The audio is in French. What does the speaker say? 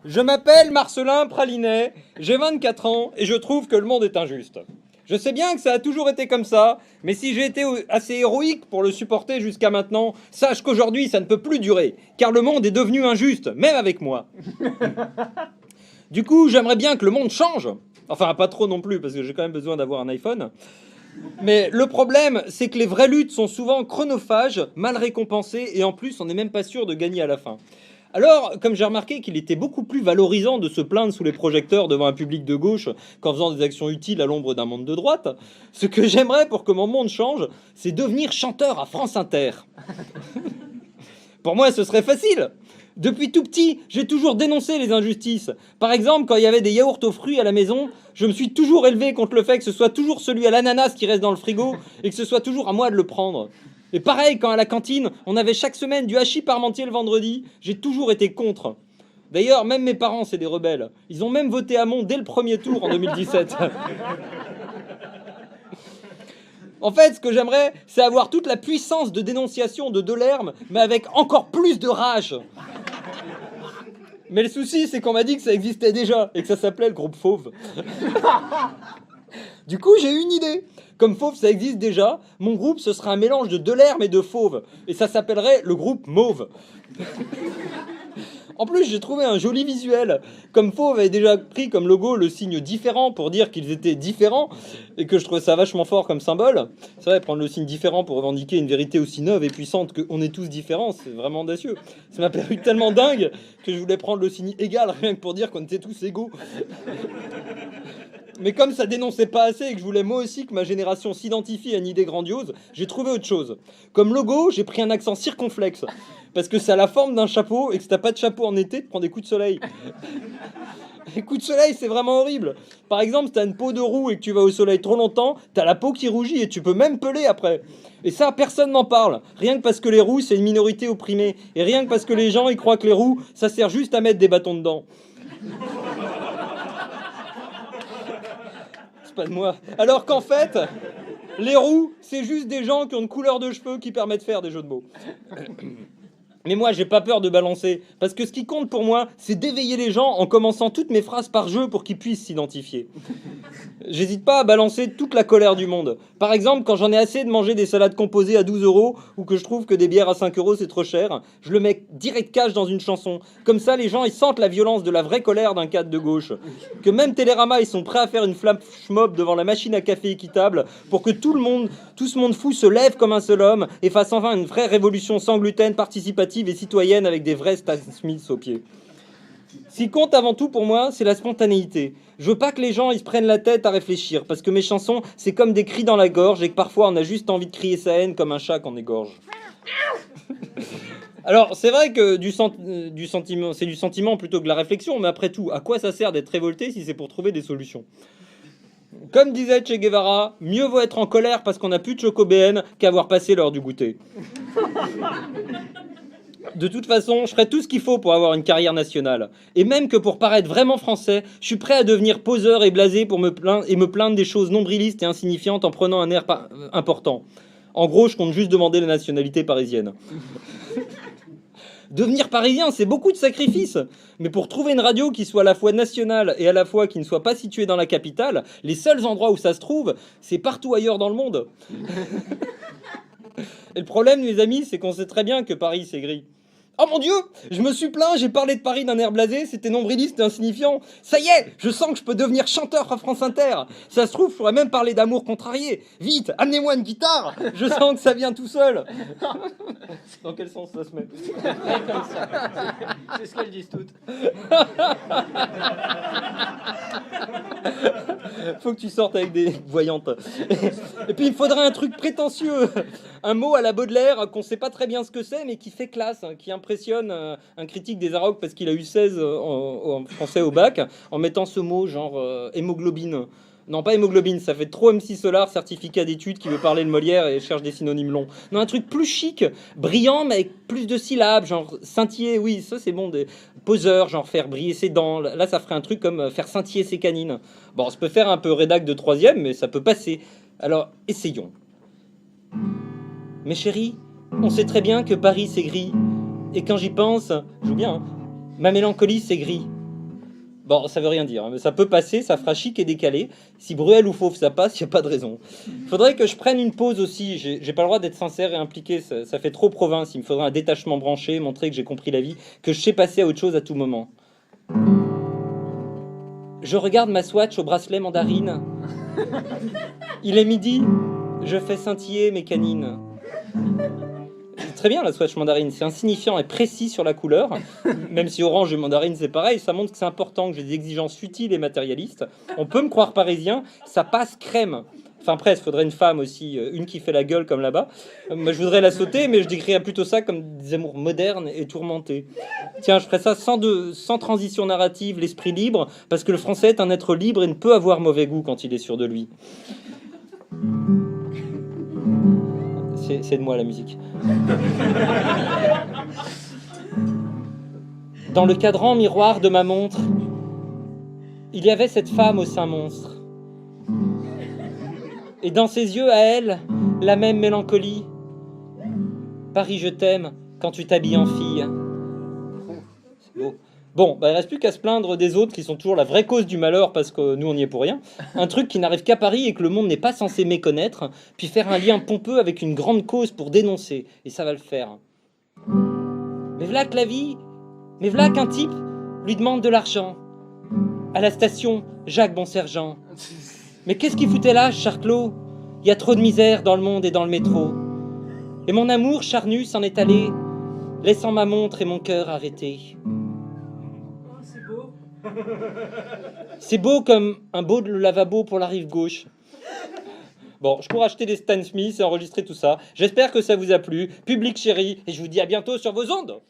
Je m'appelle Marcelin Pralinet, j'ai 24 ans et je trouve que le monde est injuste. Je sais bien que ça a toujours été comme ça, mais si j'ai été assez héroïque pour le supporter jusqu'à maintenant, sache qu'aujourd'hui ça ne peut plus durer, car le monde est devenu injuste, même avec moi. Du coup, j'aimerais bien que le monde change. Enfin, pas trop non plus, parce que j'ai quand même besoin d'avoir un iPhone. Mais le problème, c'est que les vraies luttes sont souvent chronophages, mal récompensées, et en plus, on n'est même pas sûr de gagner à la fin. Alors, comme j'ai remarqué qu'il était beaucoup plus valorisant de se plaindre sous les projecteurs devant un public de gauche qu'en faisant des actions utiles à l'ombre d'un monde de droite, ce que j'aimerais pour que mon monde change, c'est devenir chanteur à France Inter. Pour moi, ce serait facile. Depuis tout petit, j'ai toujours dénoncé les injustices. Par exemple, quand il y avait des yaourts aux fruits à la maison, je me suis toujours élevé contre le fait que ce soit toujours celui à l'ananas qui reste dans le frigo et que ce soit toujours à moi de le prendre. Et pareil, quand à la cantine, on avait chaque semaine du hachis parmentier le vendredi, j'ai toujours été contre. D'ailleurs, même mes parents, c'est des rebelles. Ils ont même voté Hamon dès le premier tour en 2017. En fait, ce que j'aimerais, c'est avoir toute la puissance de dénonciation de Delerme, mais avec encore plus de rage. Mais le souci, c'est qu'on m'a dit que ça existait déjà et que ça s'appelait le groupe Fauve. Du coup, j'ai eu une idée. Comme Fauve, ça existe déjà, mon groupe, ce sera un mélange de Delerme et de Fauve. Et ça s'appellerait le groupe Mauve. En plus, j'ai trouvé un joli visuel. Comme Fauve avait déjà pris comme logo le signe différent pour dire qu'ils étaient différents, et que je trouvais ça vachement fort comme symbole. C'est vrai, prendre le signe différent pour revendiquer une vérité aussi neuve et puissante qu'on est tous différents, c'est vraiment audacieux. Ça m'a paru tellement dingue que je voulais prendre le signe égal, rien que pour dire qu'on était tous égaux. Mais comme ça dénonçait pas assez et que je voulais moi aussi que ma génération s'identifie à une idée grandiose, j'ai trouvé autre chose. Comme logo, j'ai pris un accent circonflexe. Parce que c'est à la forme d'un chapeau et que si t'as pas de chapeau en été, tu prends des coups de soleil. Les coups de soleil, c'est vraiment horrible. Par exemple, si t'as une peau de roux et que tu vas au soleil trop longtemps, t'as la peau qui rougit et tu peux même peler après. Et ça, personne n'en parle. Rien que parce que les roux, c'est une minorité opprimée. Et rien que parce que les gens, ils croient que les roux, ça sert juste à mettre des bâtons dedans. C'est pas de moi. Alors qu'en fait, les roux, c'est juste des gens qui ont une couleur de cheveux qui permet de faire des jeux de mots. Mais moi, j'ai pas peur de balancer, parce que ce qui compte pour moi, c'est d'éveiller les gens en commençant toutes mes phrases par jeu pour qu'ils puissent s'identifier. J'hésite pas à balancer toute la colère du monde. Par exemple, quand j'en ai assez de manger des salades composées à 12 € ou que je trouve que des bières à 5 € c'est trop cher, je le mets direct cash dans une chanson. Comme ça, les gens ils sentent la violence de la vraie colère d'un cadre de gauche. Que même Télérama ils sont prêts à faire une flash mob devant la machine à café équitable pour que tout ce monde fou se lève comme un seul homme et fasse enfin une vraie révolution sans gluten, participative et citoyenne avec des vrais Stan Smith aux pieds. Ce qui compte avant tout pour moi, c'est la spontanéité. Je veux pas que les gens ils se prennent la tête à réfléchir, parce que mes chansons, c'est comme des cris dans la gorge et que parfois on a juste envie de crier sa haine comme un chat qu'on égorge. Alors, c'est vrai que c'est du sentiment plutôt que de la réflexion, mais après tout, à quoi ça sert d'être révolté si c'est pour trouver des solutions ? Comme disait Che Guevara, mieux vaut être en colère parce qu'on n'a plus de choco-BN qu'avoir passé l'heure du goûter. De toute façon, je ferai tout ce qu'il faut pour avoir une carrière nationale. Et même que pour paraître vraiment français, je suis prêt à devenir poseur et blasé pour me plaindre des choses nombrilistes et insignifiantes en prenant un air important. En gros, je compte juste demander la nationalité parisienne. Devenir parisien, c'est beaucoup de sacrifices. Mais pour trouver une radio qui soit à la fois nationale et à la fois qui ne soit pas située dans la capitale, les seuls endroits où ça se trouve, c'est partout ailleurs dans le monde. Et le problème, mes amis, c'est qu'on sait très bien que Paris, c'est gris. Oh mon Dieu, je me suis plaint, j'ai parlé de Paris d'un air blasé, c'était nombriliste et insignifiant. Ça y est, je sens que je peux devenir chanteur à France Inter. Ça se trouve, je pourrais même parler d'amour contrarié. Vite, amenez-moi une guitare, je sens que ça vient tout seul. Dans quel sens ça se met? C'est ce qu'elles disent toutes. Faut que tu sortes avec des voyantes. Et puis il faudrait un truc prétentieux, un mot à la Baudelaire qu'on sait pas très bien ce que c'est, mais qui fait classe, qui impressionne un critique des Arocs parce qu'il a eu 16 en français au bac, en mettant ce mot genre hémoglobine. Non, pas hémoglobine, ça fait trop MC Solar, certificat d'études qui veut parler de Molière et cherche des synonymes longs. Non, un truc plus chic, brillant, mais avec plus de syllabes, genre scintiller, oui, ça c'est bon, des poseurs, genre faire briller ses dents. Là, ça ferait un truc comme faire scintiller ses canines. Bon, ça peut faire un peu rédac de 3e, mais ça peut passer. Alors, essayons. Mes chéris, on sait très bien que Paris c'est gris. Et quand j'y pense, je joue bien, hein, ma mélancolie c'est gris. Bon, ça veut rien dire, hein, mais ça peut passer, ça fera chic et décalé. Si Bruel ou Fauve ça passe, il n'y a pas de raison. Il faudrait que je prenne une pause aussi. J'ai pas le droit d'être sincère et impliqué, ça fait trop province. Il me faudrait un détachement branché, montrer que j'ai compris la vie, que je sais passer à autre chose à tout moment. Je regarde ma Swatch au bracelet mandarine. Il est midi, je fais scintiller mes canines. C'est très bien la Swatch mandarine, c'est insignifiant et précis sur la couleur, même si orange et mandarine c'est pareil, ça montre que c'est important, que j'ai des exigences futiles et matérialistes. On peut me croire parisien, ça passe crème. Enfin presque, faudrait une femme aussi, une qui fait la gueule comme là-bas. Moi je voudrais la sauter, mais je décrirais plutôt ça comme des amours modernes et tourmentés. Tiens, je ferais ça sans transition narrative, l'esprit libre, parce que le français est un être libre et ne peut avoir mauvais goût quand il est sûr de lui. C'est de moi la musique. Dans le cadran miroir de ma montre, il y avait cette femme au sein monstre. Et dans ses yeux, à elle, la même mélancolie. Paris, je t'aime quand tu t'habilles en fille. C'est beau. Bon, il ne reste plus qu'à se plaindre des autres qui sont toujours la vraie cause du malheur parce que nous on n'y est pour rien. Un truc qui n'arrive qu'à Paris et que le monde n'est pas censé méconnaître, puis faire un lien pompeux avec une grande cause pour dénoncer. Et ça va le faire. Mais v'là que la vie, mais v'là qu'un type lui demande de l'argent. À la station, Jacques Bonsergent. Mais qu'est-ce qu'il foutait là, Charclot? Il y a trop de misère dans le monde et dans le métro. Et mon amour charnu s'en est allé, laissant ma montre et mon cœur arrêté. C'est beau comme un beau lavabo pour la rive gauche. Bon, je cours acheter des Stan Smith et enregistrer tout ça. J'espère que ça vous a plu. Public chéri, et je vous dis à bientôt sur vos ondes.